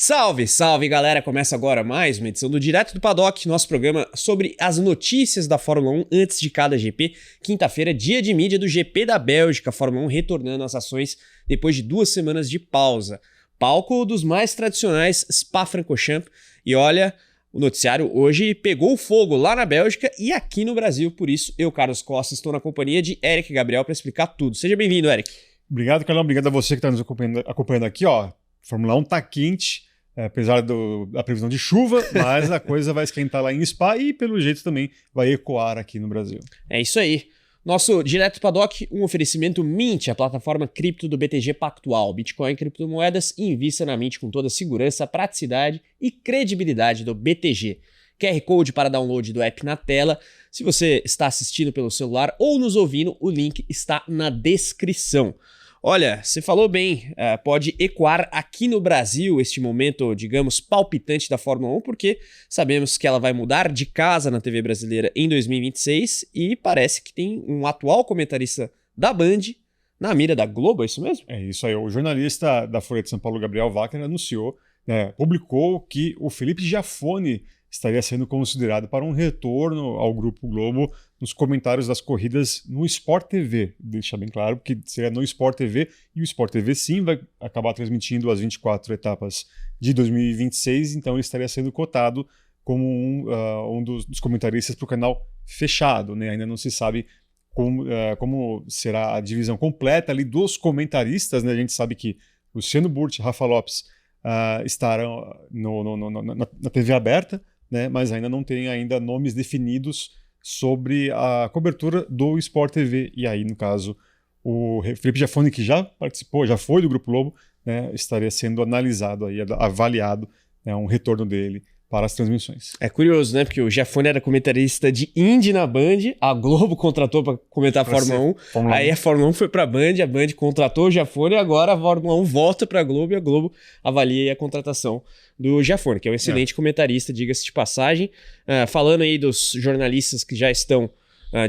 Salve, salve galera! Começa agora mais uma edição do Direto do Paddock, nosso programa sobre as notícias da Fórmula 1 antes de cada GP. Quinta-feira, dia de mídia do GP da Bélgica, a Fórmula 1 retornando às ações depois de 2 semanas de pausa. Palco dos mais tradicionais Spa-Francorchamps. E olha, o noticiário hoje pegou fogo lá na Bélgica e aqui no Brasil. Por isso, eu, Carlos Costa, estou na companhia de Eric Gabriel para explicar tudo. Seja bem-vindo, Eric. Obrigado, Carlão. Obrigado a você que está nos acompanhando aqui. Ó, Fórmula 1 tá quente, apesar da previsão de chuva, mas a coisa vai esquentar lá em Spa e, pelo jeito, também vai ecoar aqui no Brasil. É isso aí. Nosso Direto do Paddock, um oferecimento Mint, a plataforma cripto do BTG Pactual. Bitcoin, criptomoedas, invista na Mint com toda a segurança, praticidade e credibilidade do BTG. QR Code para download do app na tela. Se você está assistindo pelo celular ou nos ouvindo, o link está na descrição. Olha, você falou bem, pode ecoar aqui no Brasil este momento, digamos, palpitante da Fórmula 1, porque sabemos que ela vai mudar de casa na TV brasileira em 2026 e parece que tem um atual comentarista da Band na mira da Globo, é isso mesmo? É isso aí. O jornalista da Folha de São Paulo, Gabriel Wagner, anunciou, publicou que o Felipe Giafone estaria sendo considerado para um retorno ao Grupo Globo nos comentários das corridas no Sport TV. Deixa bem claro, porque seria no Sport TV, e o Sport TV sim vai acabar transmitindo as 24 etapas de 2026, então ele estaria sendo cotado como um dos comentaristas para o canal fechado, né? Ainda não se sabe como será a divisão completa ali dos comentaristas, né? A gente sabe que Luciano Burti e Rafa Lopes estarão na TV aberta, né, mas ainda não tem nomes definidos sobre a cobertura do Sport TV. E aí, no caso, o Felipe Giafone, que já participou, já foi do Grupo Globo, né, estaria sendo analisado, avaliado, um retorno dele para as transmissões. É curioso, né? Porque o Giafone era comentarista de Indy na Band, a Globo contratou para comentar a Fórmula 1, aí a Fórmula 1 foi para a Band contratou o Giafone e agora a Fórmula 1 volta para a Globo e a Globo avalia a contratação do Giafone, que é um excelente comentarista, diga-se de passagem. Falando aí dos jornalistas que já estão,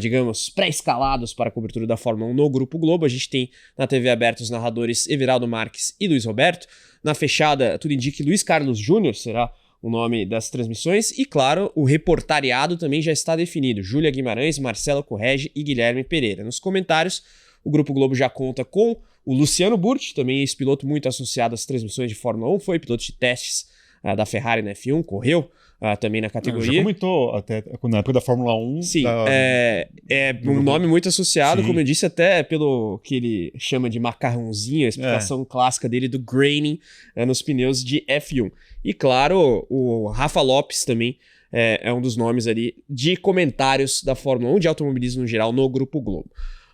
digamos, pré-escalados para a cobertura da Fórmula 1 no Grupo Globo, a gente tem na TV aberta os narradores Everaldo Marques e Luiz Roberto. Na fechada, tudo indica que Luiz Carlos Júnior será o nome das transmissões, e claro, o reportariado também já está definido: Júlia Guimarães, Marcelo Correge e Guilherme Pereira. Nos comentários, o Grupo Globo já conta com o Luciano Burti, também ex-piloto muito associado às transmissões de Fórmula 1, foi piloto de testes da Ferrari na F1, correu também na categoria. Já comentou até na época da Fórmula 1. Sim, um nome muito associado, sim, como eu disse, até pelo que ele chama de macarrãozinho, a explicação clássica dele do graining nos pneus de F1. E claro, o Rafa Lopes também é um dos nomes ali de comentários da Fórmula 1, de automobilismo no geral, no Grupo Globo.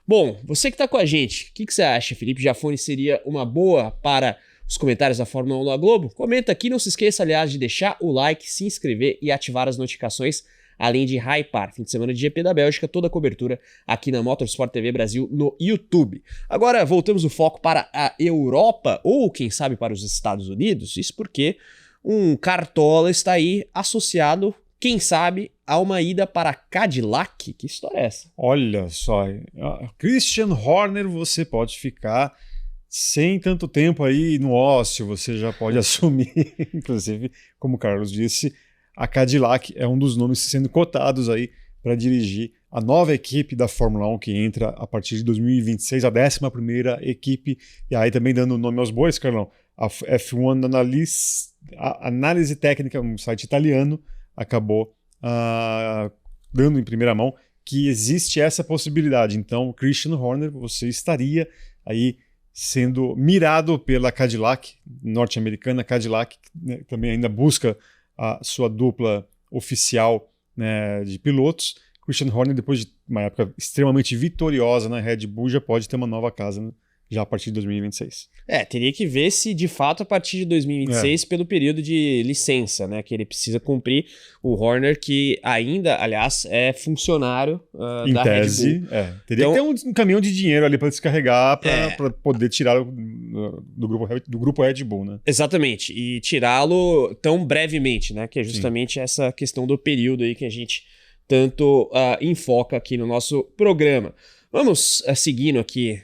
Bom, você que está com a gente, o que você acha? Felipe Giafone seria uma boa para os comentários da Fórmula 1 da Globo? Comenta aqui, não se esqueça, aliás, de deixar o like, se inscrever e ativar as notificações, além de hypar. Fim de semana de GP da Bélgica, toda a cobertura aqui na Motorsport TV Brasil no YouTube. Agora voltamos o foco para a Europa, ou quem sabe para os Estados Unidos, isso porque um cartola está aí associado, quem sabe, a uma ida para Cadillac. Que história é essa? Olha só, Christian Horner, você pode ficar sem tanto tempo aí no ócio, você já pode assumir, inclusive, como o Carlos disse, a Cadillac é um dos nomes sendo cotados aí para dirigir a nova equipe da Fórmula 1 que entra a partir de 2026, a 11ª equipe, e aí também dando nome aos bois, Carlão, a F1 Análise Técnica, um site italiano, acabou dando em primeira mão que existe essa possibilidade. Então, Christian Horner, você estaria aí sendo mirado pela Cadillac, norte-americana. Cadillac, né, também ainda busca a sua dupla oficial, né, de pilotos. Christian Horner, depois de uma época extremamente vitoriosa na Red Bull, já pode ter uma nova casa, né, já a partir de 2026. Teria que ver se de fato a partir de 2026, pelo período de licença, né, que ele precisa cumprir. O Horner, que ainda, aliás, é funcionário da tese, Red Bull. Teria que ter um caminhão de dinheiro ali para descarregar, para poder tirá-lo do grupo Red Bull, né? Exatamente, e tirá-lo tão brevemente, né, que é justamente essa questão do período aí que a gente tanto enfoca aqui no nosso programa. Vamos seguindo aqui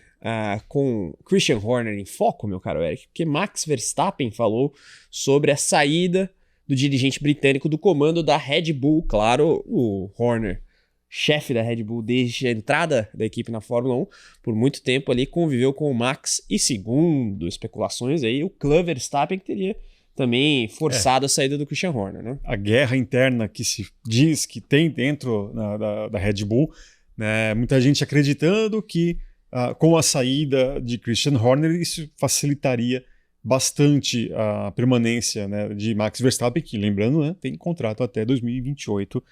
com Christian Horner em foco, meu caro Eric, porque Max Verstappen falou sobre a saída do dirigente britânico do comando da Red Bull. Claro, o Horner, chefe da Red Bull desde a entrada da equipe na Fórmula 1, por muito tempo ali conviveu com o Max e, segundo especulações aí, o clã Verstappen que teria também forçado a saída do Christian Horner, né? A guerra interna que se diz que tem dentro da Red Bull, né? Muita gente acreditando que com a saída de Christian Horner isso facilitaria bastante a permanência, né, de Max Verstappen, que, lembrando, né, tem contrato até 2028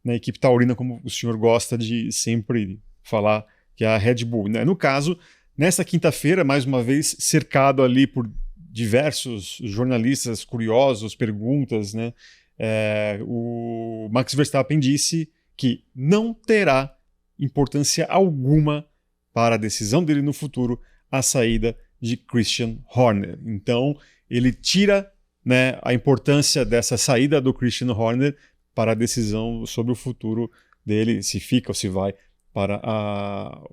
na equipe taurina, como o senhor gosta de sempre falar, que é a Red Bull, né? No caso, nesta quinta-feira, mais uma vez, cercado ali por diversos jornalistas curiosos, perguntas, né, o Max Verstappen disse que não terá importância alguma para a decisão dele no futuro a saída de Christian Horner. Então, ele tira, né, a importância dessa saída do Christian Horner para a decisão sobre o futuro dele, se fica ou se vai para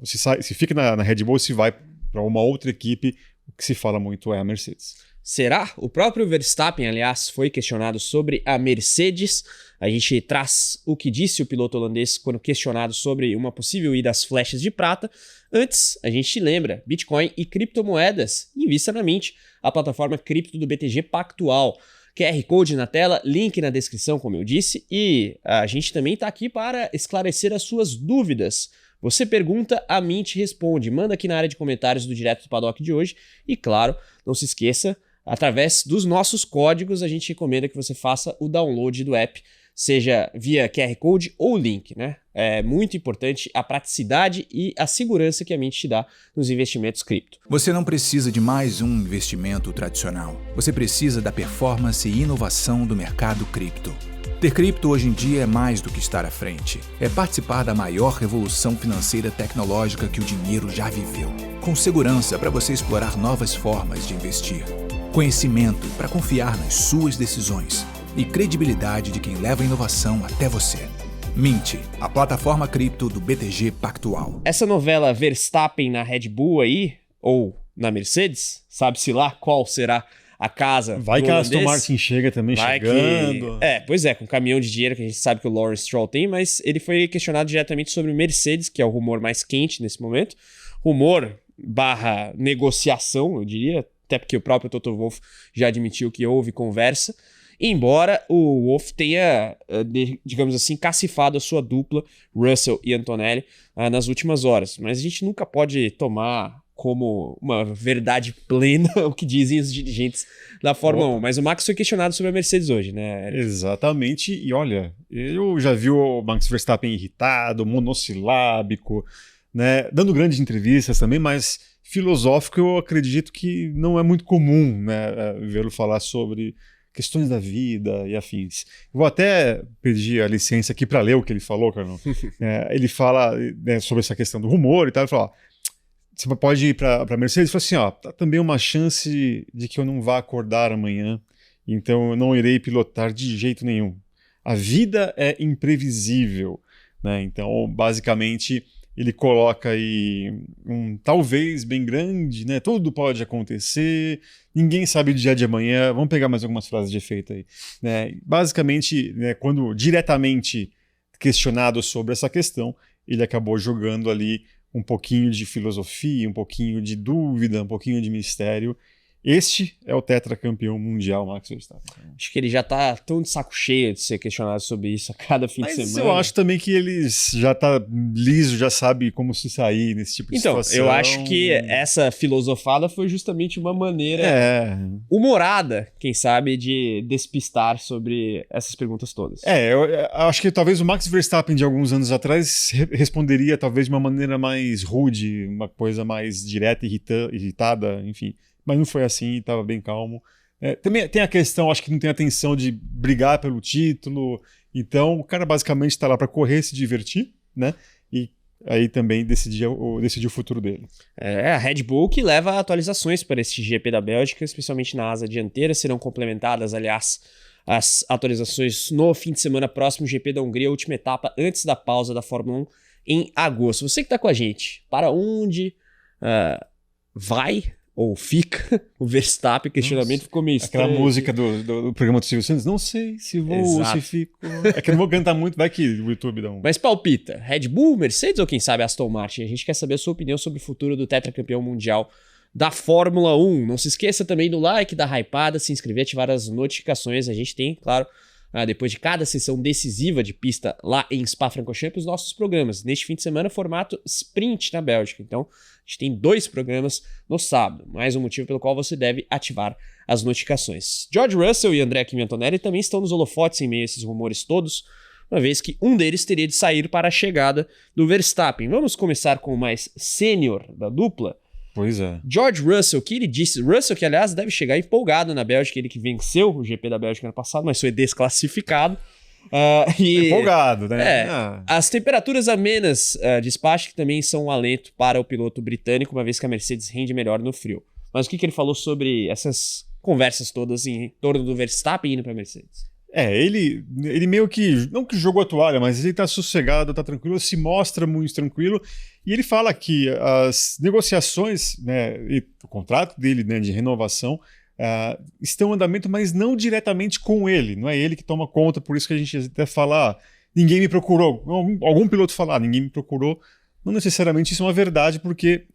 se fica na Red Bull ou se vai para uma outra equipe. O que se fala muito é a Mercedes. Será? O próprio Verstappen, aliás, foi questionado sobre a Mercedes. A gente traz o que disse o piloto holandês quando questionado sobre uma possível ida às flechas de prata. Antes, a gente lembra, Bitcoin e criptomoedas. Invista na Mint, a plataforma cripto do BTG Pactual. QR Code na tela, link na descrição, como eu disse. E a gente também está aqui para esclarecer as suas dúvidas. Você pergunta, a Mint responde. Manda aqui na área de comentários do Direto do Paddock de hoje. E claro, não se esqueça, através dos nossos códigos, a gente recomenda que você faça o download do app, seja via QR Code ou link, né? É muito importante a praticidade e a segurança que a Mint te dá nos investimentos cripto. Você não precisa de mais um investimento tradicional. Você precisa da performance e inovação do mercado cripto. Ter cripto hoje em dia é mais do que estar à frente. É participar da maior revolução financeira tecnológica que o dinheiro já viveu. Com segurança para você explorar novas formas de investir. Conhecimento para confiar nas suas decisões. E credibilidade de quem leva a inovação até você. Mint, a plataforma cripto do BTG Pactual. Essa novela Verstappen na Red Bull aí, ou na Mercedes, sabe-se lá qual será a casa. Vai que a Aston Martin chega também, chegando. Pois é, com um caminhão de dinheiro que a gente sabe que o Lawrence Stroll tem, mas ele foi questionado diretamente sobre Mercedes, que é o rumor mais quente nesse momento. Rumor / negociação, eu diria, até porque o próprio Toto Wolff já admitiu que houve conversa. Embora o Wolff tenha, digamos assim, cacifado a sua dupla, Russell e Antonelli, nas últimas horas. Mas a gente nunca pode tomar como uma verdade plena o que dizem os dirigentes da Fórmula 1. Mas o Max foi questionado sobre a Mercedes hoje, né, Eric? Exatamente. E olha, eu já vi o Max Verstappen irritado, monossilábico, né, dando grandes entrevistas também, mas filosófico eu acredito que não é muito comum, né, vê-lo falar sobre questões da vida e afins. Vou até pedir a licença aqui para ler o que ele falou, Carlão. Ele fala, né, sobre essa questão do rumor e tal. Ele fala, ó, você pode ir para a Mercedes e fala assim, ó, tá também uma chance de que eu não vá acordar amanhã, então eu não irei pilotar de jeito nenhum. A vida é imprevisível, né? Então, basicamente, ele coloca aí um talvez bem grande, né? Tudo pode acontecer, ninguém sabe o dia de amanhã. Vamos pegar mais algumas frases de efeito aí, né? Basicamente, né, quando diretamente questionado sobre essa questão, ele acabou jogando ali um pouquinho de filosofia, um pouquinho de dúvida, um pouquinho de mistério. Este é o tetracampeão mundial, Max Verstappen. Acho que ele já tá tão de saco cheio de ser questionado sobre isso a cada fim de semana. Mas eu acho também que ele já tá liso, já sabe como se sair nesse tipo de situação. Então, eu acho que essa filosofada foi justamente uma maneira humorada, quem sabe, de despistar sobre essas perguntas todas. Eu acho que talvez o Max Verstappen de alguns anos atrás responderia talvez de uma maneira mais rude, uma coisa mais direta, irritada, enfim. Mas não foi assim, estava bem calmo. Também tem a questão, acho que não tem a intenção de brigar pelo título. Então, o cara basicamente está lá para correr, se divertir, né? E aí também decidir o futuro dele. A Red Bull que leva atualizações para esse GP da Bélgica, especialmente na asa dianteira. Serão complementadas, aliás, as atualizações no fim de semana próximo, GP da Hungria, a última etapa antes da pausa da Fórmula 1 em agosto. Você que está com a gente, para onde vai ou fica o Verstappen, o questionamento ficou meio estranho. Aquela música do programa do Silvio Santos, não sei se vou ou se fico. É que eu não vou cantar muito, vai que o YouTube dá um... Mas palpita, Red Bull, Mercedes ou quem sabe Aston Martin? A gente quer saber a sua opinião sobre o futuro do tetracampeão mundial da Fórmula 1. Não se esqueça também do like, da hypada, se inscrever, ativar as notificações. A gente tem, claro, depois de cada sessão decisiva de pista lá em Spa-Francorchamps, os nossos programas. Neste fim de semana, formato sprint na Bélgica. Então, a gente tem 2 programas no sábado. Mais um motivo pelo qual você deve ativar as notificações. George Russell e André Kimi Antonelli também estão nos holofotes em meio a esses rumores todos, uma vez que um deles teria de sair para a chegada do Verstappen. Vamos começar com o mais sênior da dupla. Pois é. George Russell, que ele disse... Russell, que aliás deve chegar empolgado na Bélgica, ele que venceu o GP da Bélgica ano passado, mas foi desclassificado. Empolgado, né? As temperaturas amenas de Spa que também são um alento para o piloto britânico, uma vez que a Mercedes rende melhor no frio. Mas o que ele falou sobre essas conversas todas em torno do Verstappen indo para a Mercedes? Ele meio que, não que jogou a toalha, mas ele tá sossegado, tá tranquilo, se mostra muito tranquilo, e ele fala que as negociações, né, e o contrato dele, né, de renovação, estão em andamento, mas não diretamente com ele, não é ele que toma conta, por isso que a gente até fala, ninguém me procurou, algum piloto fala, ninguém me procurou, não necessariamente isso é uma verdade, porque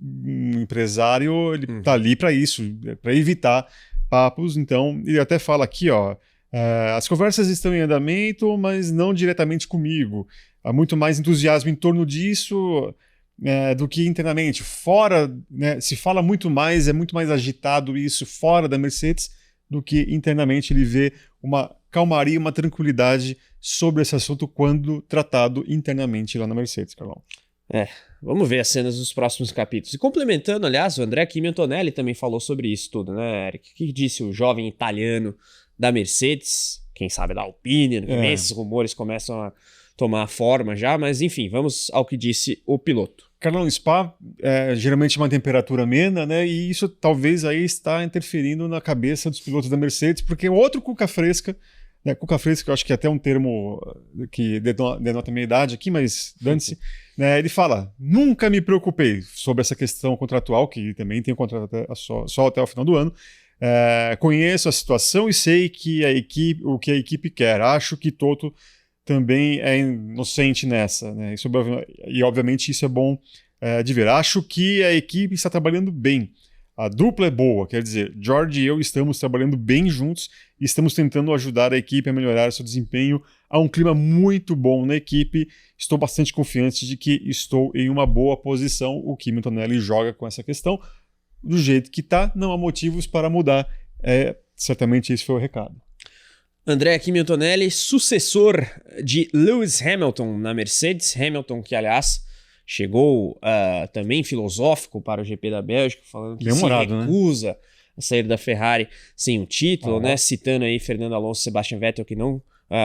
um empresário, ele tá ali para isso, para evitar papos, então ele até fala aqui, as conversas estão em andamento, mas não diretamente comigo. Há muito mais entusiasmo em torno disso do que internamente. Fora, né, se fala muito mais, é muito mais agitado isso fora da Mercedes do que internamente. Ele vê uma calmaria, uma tranquilidade sobre esse assunto quando tratado internamente lá na Mercedes, Carlão. Vamos ver as cenas dos próximos capítulos. E complementando, aliás, o André Kimi Antonelli também falou sobre isso tudo, né, Eric? O que disse o jovem italiano da Mercedes, quem sabe da Alpine, esses rumores começam a tomar forma já, mas enfim, vamos ao que disse o piloto. Carlão, Spa geralmente uma temperatura amena, né? E isso talvez aí está interferindo na cabeça dos pilotos da Mercedes, porque outro cuca fresca, né? Cuca fresca, eu acho que é até um termo que denota a minha idade aqui, mas dane-se, né? Ele fala, nunca me preocupei sobre essa questão contratual, que também tem um contrato só até o final do ano. Conheço a situação e sei que o que a equipe quer. Acho que Toto também é inocente nessa, né? E obviamente isso é bom de ver. Acho que a equipe está trabalhando bem. A dupla é boa, quer dizer, George e eu estamos trabalhando bem juntos e estamos tentando ajudar a equipe a melhorar seu desempenho. Há um clima muito bom na equipe. Estou bastante confiante de que estou em uma boa posição. O Kimi Antonelli joga com essa questão. Do jeito que tá, não há motivos para mudar. Certamente esse foi o recado. André Kimi Antonelli, sucessor de Lewis Hamilton na Mercedes. Hamilton que, aliás, chegou também filosófico para o GP da Bélgica, falando que recusa a sair da Ferrari sem o título, né? Citando aí Fernando Alonso e Sebastian Vettel, que não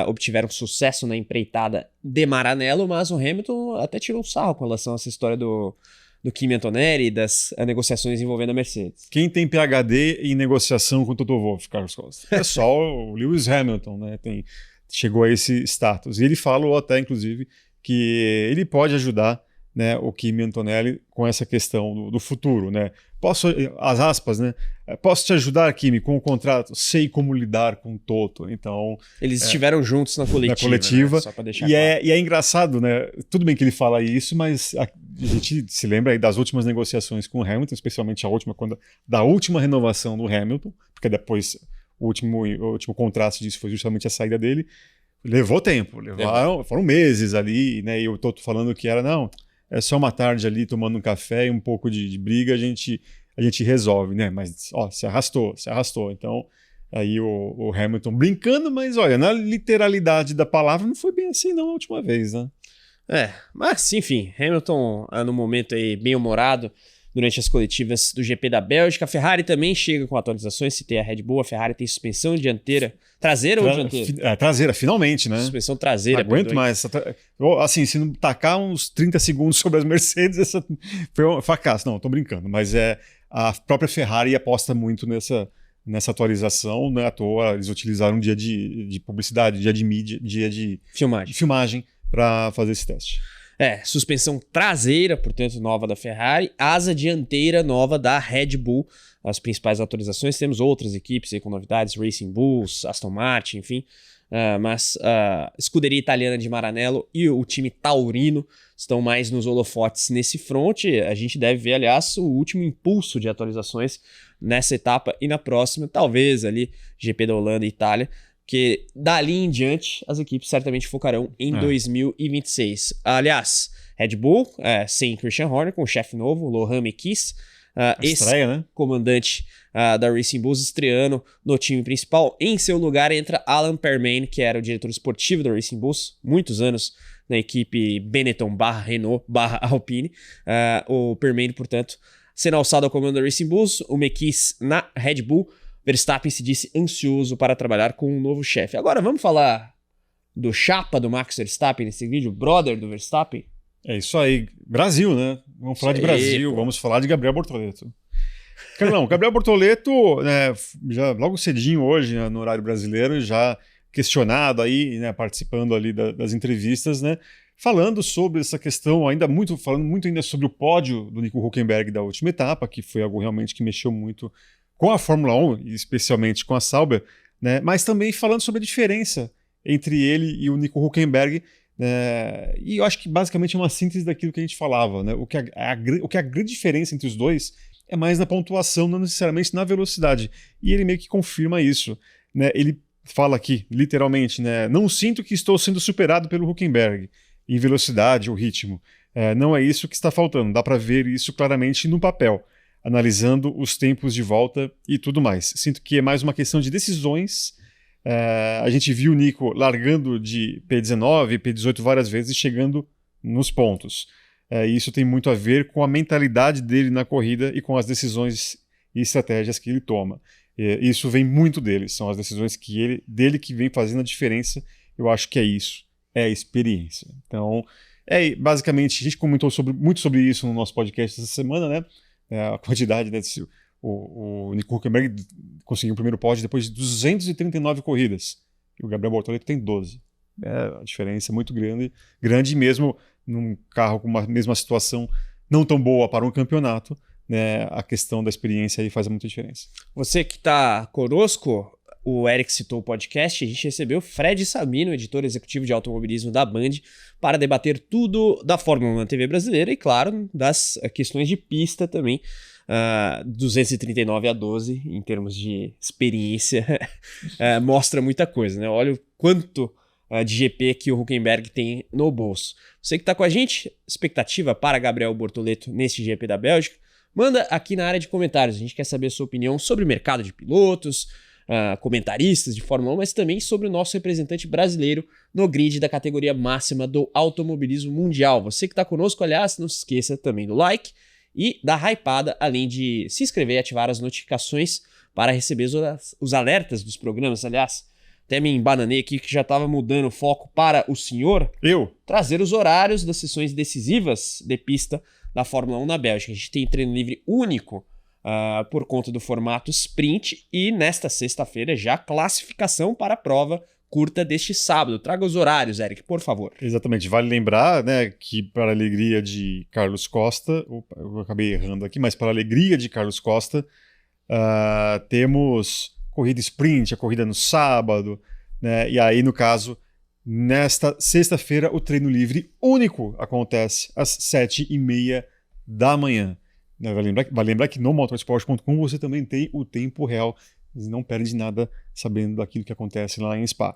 obtiveram sucesso na empreitada de Maranello, mas o Hamilton até tirou um sarro com relação a essa história do Kimi Antonelli e das negociações envolvendo a Mercedes. Quem tem PhD em negociação com o Toto Wolff, Carlos Costa? É só o Lewis Hamilton, né? Chegou a esse status. E ele falou até, inclusive, que ele pode ajudar, né, o Kimi Antonelli com essa questão do futuro, né? As aspas, né? Posso te ajudar, Kimi, com o contrato? Sei como lidar com o Toto. Então, eles estiveram juntos na coletiva. Né? Só pra deixar claro. E é engraçado, né? Tudo bem que ele fala isso, mas a gente se lembra aí das últimas negociações com o Hamilton, especialmente da última renovação do Hamilton, porque depois o último contraste disso foi justamente a saída dele. Levou tempo, foram meses ali, né? E o Toto falando que é só uma tarde ali tomando um café e um pouco de briga, a gente resolve, né? Mas, se arrastou. Então, aí o Hamilton brincando, mas olha, na literalidade da palavra não foi bem assim não a última vez, né? Mas enfim, Hamilton no momento aí bem humorado durante as coletivas do GP da Bélgica. A Ferrari também chega com atualizações, citei a Red Bull, a Ferrari tem suspensão dianteira, traseira ou dianteira? Traseira, finalmente, né? Suspensão traseira. Não aguento mais. Assim, se não tacar uns 30 segundos sobre as Mercedes, essa foi um fracasso. Não, tô brincando, mas a própria Ferrari aposta muito nessa atualização, não é à toa, eles utilizaram um dia de publicidade, dia de mídia, dia de filmagem para fazer esse teste. Suspensão traseira, portanto, nova da Ferrari, asa dianteira nova da Red Bull. As principais atualizações, temos outras equipes aí com novidades, Racing Bulls, Aston Martin, enfim. Mas a escuderia italiana de Maranello e o time taurino estão mais nos holofotes nesse front. A gente deve ver, aliás, o último impulso de atualizações nessa etapa e na próxima, talvez ali GP da Holanda e Itália, que dali em diante as equipes certamente focarão em 2026. Aliás, Red Bull sem Christian Horner, com o chefe novo, Lohan Mekies, comandante da Racing Bulls, estreando no time principal. Em seu lugar entra Alan Permane, que era o diretor esportivo da Racing Bulls, muitos anos na equipe Benetton /Renault /Alpine. O Permane, portanto, sendo alçado ao comando da Racing Bulls, o Mekies na Red Bull. Verstappen se disse ansioso para trabalhar com um novo chefe. Agora vamos falar do chapa do Max Verstappen nesse vídeo, brother do Verstappen? É isso aí. Brasil, né? Vamos falar de Brasil, vamos falar de Gabriel Bortoleto. Carlão, Gabriel Bortoleto, né, já logo cedinho hoje, né, no horário brasileiro, já questionado aí, né, participando ali das entrevistas, né, falando sobre essa questão, falando muito ainda sobre o pódio do Nico Hülkenberg da última etapa, que foi algo realmente que mexeu muito com a Fórmula 1, e especialmente com a Sauber, né, mas também falando sobre a diferença entre ele e o Nico Hülkenberg, e eu acho que basicamente é uma síntese daquilo que a gente falava, né, o que a grande diferença entre os dois é mais na pontuação, não necessariamente na velocidade, e ele meio que confirma isso, né, ele fala aqui, literalmente, né, não sinto que estou sendo superado pelo Hülkenberg em velocidade ou ritmo, não é isso que está faltando, dá para ver isso claramente no papel, analisando os tempos de volta e tudo mais. Sinto que é mais uma questão de decisões. A gente viu o Nico largando de P19, P18 várias vezes e chegando nos pontos. Isso tem muito a ver com a mentalidade dele na corrida e com as decisões e estratégias que ele toma. Isso vem muito dele, são as decisões dele que vem fazendo a diferença. Eu acho que é isso, é a experiência. Então, basicamente, a gente comentou muito sobre isso no nosso podcast essa semana, né? A quantidade, né, o Nico Hülkenberg conseguiu o primeiro pódio depois de 239 corridas e o Gabriel Bortoleto tem 12. A diferença é muito grande mesmo num carro com uma mesma situação não tão boa para um campeonato, né, a questão da experiência aí faz muita diferença. Você que está conosco, o Eric citou o podcast, a gente recebeu Fred Sabino, editor executivo de automobilismo da Band, para debater tudo da Fórmula 1 na TV brasileira e, claro, das questões de pista também. 239-12, em termos de experiência, mostra muita coisa, né? Olha o quanto de GP que o Hülkenberg tem no bolso. Você que está com a gente, expectativa para Gabriel Bortoleto nesse GP da Bélgica, manda aqui na área de comentários. A gente quer saber a sua opinião sobre o mercado de pilotos, comentaristas de Fórmula 1, mas também sobre o nosso representante brasileiro no grid da categoria máxima do automobilismo mundial. Você que está conosco, aliás, não se esqueça também do like e da hypada, além de se inscrever e ativar as notificações para receber os alertas dos programas. Aliás, até me embananei aqui que já estava mudando o foco para o senhor trazer os horários das sessões decisivas de pista da Fórmula 1 na Bélgica. A gente tem treino livre único por conta do formato sprint e nesta sexta-feira já classificação para a prova curta deste sábado. Traga os horários, Eric, por favor. Exatamente. Vale lembrar, né, que para a alegria de Carlos Costa, eu acabei errando aqui, mas para a alegria de Carlos Costa, temos corrida sprint, a corrida no sábado, né, e aí, no caso, nesta sexta-feira, o treino livre único acontece às 7h30 da manhã. Vale lembrar que no motorsport.com você também tem o tempo real, e não perde nada sabendo daquilo que acontece lá em Spa.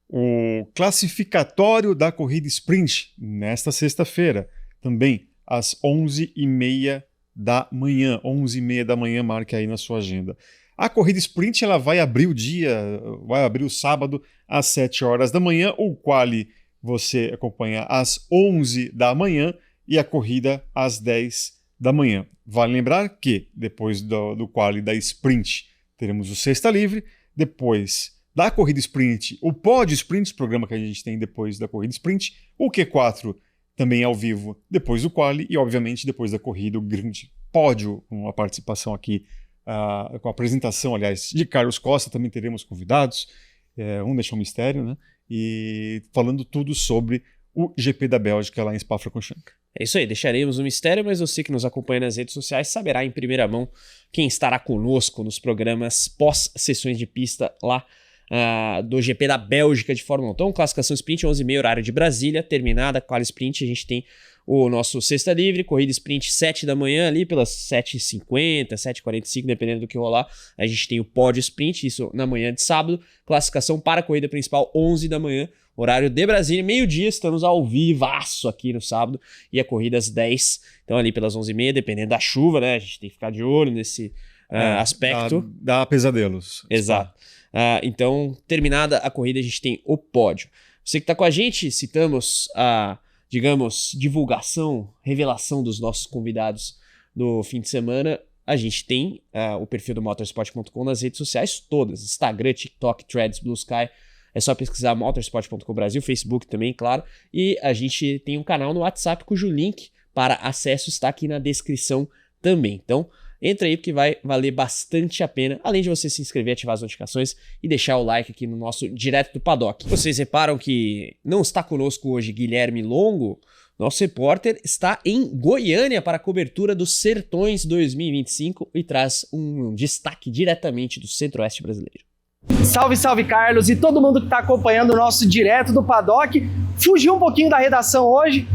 O classificatório da corrida sprint, nesta sexta-feira, também às 11h30 da manhã. 11h30 da manhã, marque aí na sua agenda. A corrida sprint ela vai abrir o sábado às 7 horas da manhã. O quali você acompanha às 11 da manhã e a corrida às 10 da manhã. Vale lembrar que depois do quali da sprint teremos o sexta livre, depois da corrida sprint, o pódio sprint, programa que a gente tem depois da corrida sprint, o Q4 também ao vivo depois do quali e obviamente depois da corrida o grande pódio, com a participação aqui, com a apresentação, aliás, de Carlos Costa, também teremos convidados, vamos deixar um mistério, né? E falando tudo sobre o GP da Bélgica lá em Spa-Francorchamps. É isso aí, deixaremos um mistério, mas você que nos acompanha nas redes sociais saberá em primeira mão quem estará conosco nos programas pós-sessões de pista lá do GP da Bélgica de Fórmula 1. Então, classificação sprint, 11h30, horário de Brasília, terminada a quali sprint, a gente tem o nosso sexta livre, corrida sprint 7 da manhã ali, pelas 7h50, 7h45, dependendo do que rolar, a gente tem o pódio sprint, isso na manhã de sábado, classificação para a corrida principal 11 da manhã, horário de Brasília, meio-dia, estamos ao vivaço aqui no sábado, e a corrida às 10, então ali pelas 11h30, dependendo da chuva, né, a gente tem que ficar de olho nesse aspecto. Dá pesadelos. Exato. Então, terminada a corrida, a gente tem o pódio. Você que está com a gente, citamos a, digamos, divulgação, revelação dos nossos convidados do fim de semana. A gente tem o perfil do motorsport.com nas redes sociais todas, Instagram, TikTok, Threads, Blue Sky. É só pesquisar motorsport.com Brasil, Facebook também, claro. E a gente tem um canal no WhatsApp cujo link para acesso está aqui na descrição também. Então, entra aí porque vai valer bastante a pena, além de você se inscrever, ativar as notificações e deixar o like aqui no nosso Direto do Paddock. Vocês reparam que não está conosco hoje Guilherme Longo, nosso repórter está em Goiânia para a cobertura dos Sertões 2025 e traz um destaque diretamente do Centro-Oeste brasileiro. Salve, salve Carlos e todo mundo que está acompanhando o nosso Direto do Paddock. Fugiu um pouquinho da redação hoje,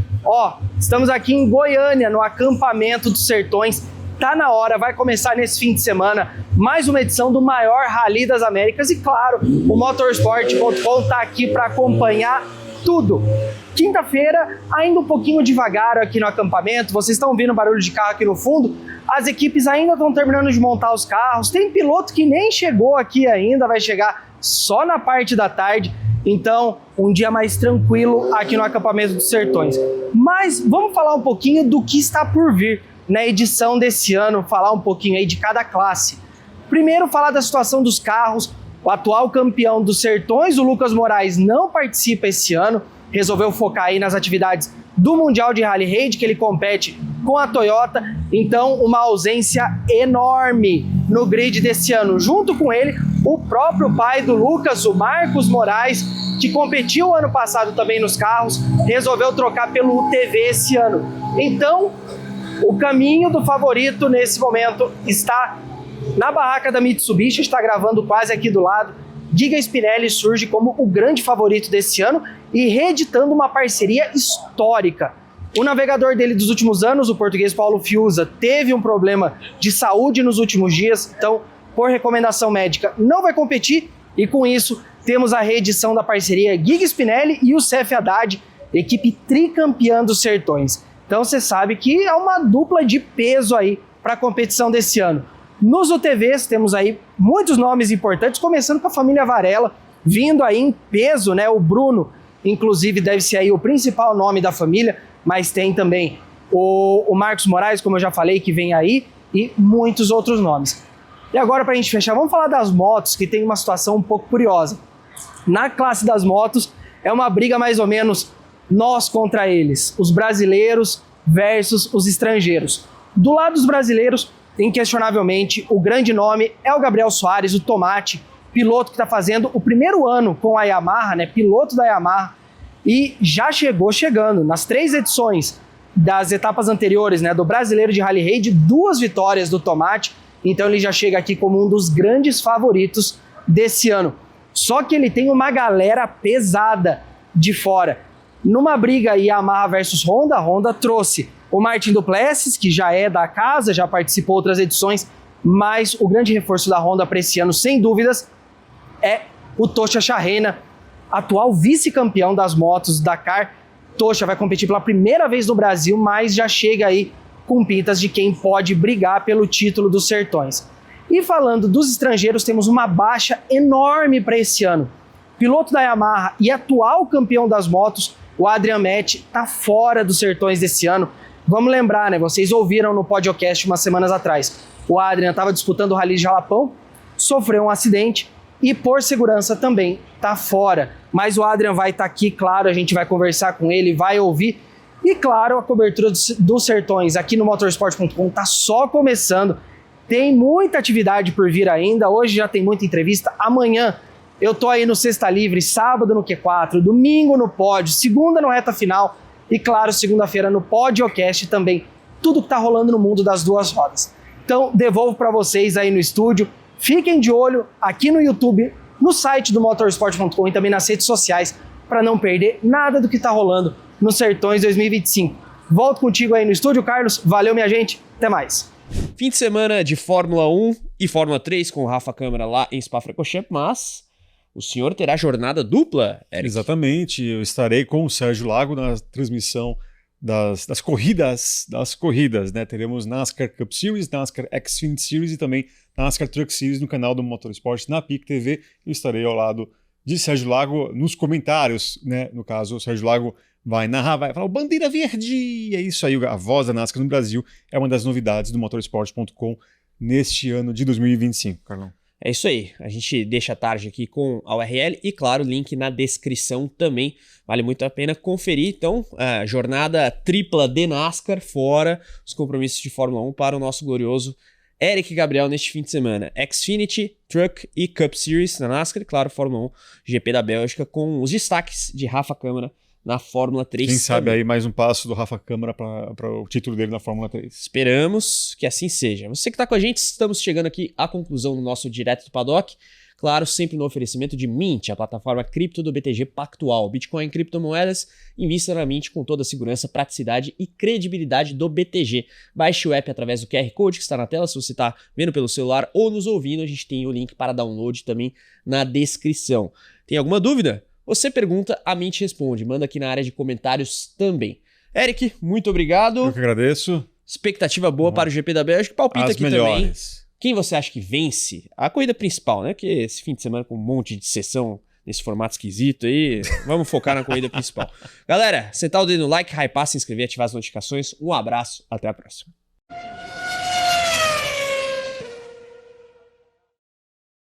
estamos aqui em Goiânia, no acampamento dos Sertões. Tá na hora, vai começar nesse fim de semana mais uma edição do maior Rally das Américas e claro, o motorsport.com tá aqui para acompanhar tudo. Quinta-feira, ainda um pouquinho devagar aqui no acampamento, vocês estão ouvindo barulho de carro aqui no fundo, as equipes ainda estão terminando de montar os carros, tem piloto que nem chegou aqui ainda, vai chegar só na parte da tarde, então um dia mais tranquilo aqui no acampamento dos Sertões. Mas vamos falar um pouquinho do que está por vir na edição desse ano, falar um pouquinho aí de cada classe. Primeiro, falar da situação dos carros. O atual campeão dos Sertões, o Lucas Moraes, não participa esse ano, resolveu focar aí nas atividades do Mundial de Rally Raid, que ele compete com a Toyota, então uma ausência enorme no grid desse ano. Junto com ele, o próprio pai do Lucas, o Marcos Moraes, que competiu ano passado também nos carros, resolveu trocar pelo UTV esse ano. Então, o caminho do favorito nesse momento está na barraca da Mitsubishi, está gravando quase aqui do lado. Giga Spinelli surge como o grande favorito desse ano e reeditando uma parceria histórica. O navegador dele dos últimos anos, o português Paulo Fiuza, teve um problema de saúde nos últimos dias, então, por recomendação médica, não vai competir e com isso temos a reedição da parceria Giga Spinelli e o CF Haddad, equipe tricampeã dos Sertões. Então você sabe que é uma dupla de peso aí para a competição desse ano. Nos UTVs temos aí muitos nomes importantes, começando com a família Varela, vindo aí em peso, né? O Bruno, inclusive, deve ser aí o principal nome da família, mas tem também o Marcos Moraes, como eu já falei, que vem aí, e muitos outros nomes. E agora, para a gente fechar, vamos falar das motos, que tem uma situação um pouco curiosa. Na classe das motos, é uma briga mais ou menos nós contra eles, os brasileiros versus os estrangeiros. Do lado dos brasileiros, inquestionavelmente, o grande nome é o Gabriel Soares, o Tomate, piloto que está fazendo o primeiro ano com a Yamaha, né, piloto da Yamaha, e já chegando nas 3 edições das etapas anteriores, né, do Brasileiro de Rally Raid, 2 vitórias do Tomate, então ele já chega aqui como um dos grandes favoritos desse ano. Só que ele tem uma galera pesada de fora. Numa briga Yamaha versus Honda, a Honda trouxe o Martin Duplessis, que já é da casa, já participou outras edições, mas o grande reforço da Honda para esse ano, sem dúvidas, é o Tosha Charrena, atual vice-campeão das motos Dakar. Tosha vai competir pela primeira vez no Brasil, mas já chega aí com pintas de quem pode brigar pelo título dos Sertões. E falando dos estrangeiros, temos uma baixa enorme para esse ano. Piloto da Yamaha e atual campeão das motos, o Adrian Metz, está fora dos Sertões desse ano. Vamos lembrar, né? Vocês ouviram no podcast umas semanas atrás. O Adrian estava disputando o Rally de Jalapão, sofreu um acidente e por segurança também está fora. Mas o Adrian vai estar aqui, claro, a gente vai conversar com ele, vai ouvir. E claro, a cobertura dos Sertões aqui no motorsport.com está só começando. Tem muita atividade por vir ainda. Hoje já tem muita entrevista. Amanhã Eu tô aí no Sexta Livre, sábado no Q4, domingo no Pódio, segunda no Reta Final e, claro, segunda-feira no Podcast também. Tudo que tá rolando no mundo das duas rodas. Então, devolvo para vocês aí no estúdio. Fiquem de olho aqui no YouTube, no site do motorsport.com e também nas redes sociais para não perder nada do que tá rolando no Sertões 2025. Volto contigo aí no estúdio, Carlos. Valeu, minha gente. Até mais. Fim de semana de Fórmula 1 e Fórmula 3 com o Rafa Câmara lá em Spa-Francorchamps, mas o senhor terá jornada dupla, Eric. Exatamente, eu estarei com o Sérgio Lago na transmissão das corridas, né? Teremos NASCAR Cup Series, NASCAR Xfinity Series e também NASCAR Truck Series no canal do Motorsport na PIC TV. Eu estarei ao lado de Sérgio Lago nos comentários, né? No caso, o Sérgio Lago vai narrar, vai falar o Bandeira Verde! É isso aí, a voz da NASCAR no Brasil é uma das novidades do motorsport.com neste ano de 2025, Carlão. É isso aí, a gente deixa a tarde aqui com a URL e, claro, link na descrição também. Vale muito a pena conferir. Então, a jornada tripla de NASCAR, fora os compromissos de Fórmula 1 para o nosso glorioso Eric Gabriel neste fim de semana. Xfinity, Truck e Cup Series na NASCAR e, claro, Fórmula 1, GP da Bélgica, com os destaques de Rafa Câmara na Fórmula 3. Quem sabe aí mais um passo do Rafa Câmara para o título dele na Fórmula 3. Esperamos que assim seja. Você que está com a gente, estamos chegando aqui à conclusão do nosso Direto do Paddock. Claro, sempre no oferecimento de Mint, a plataforma cripto do BTG Pactual. Bitcoin e criptomoedas, invista na Mint com toda a segurança, praticidade e credibilidade do BTG. Baixe o app através do QR Code que está na tela, se você está vendo pelo celular ou nos ouvindo, a gente tem o link para download também na descrição. Tem alguma dúvida? Você pergunta, a Mint responde. Manda aqui na área de comentários também. Eric, muito obrigado. Eu que agradeço. Expectativa boa para o GP da Bélgica. Palpita As aqui melhores. também. Quem você acha que vence? A corrida principal, né? Que esse fim de semana com um monte de sessão nesse formato esquisito aí. Vamos focar na corrida principal. Galera, sentar o dedo no like, hypar, se inscrever, ativar as notificações. Um abraço, até a próxima.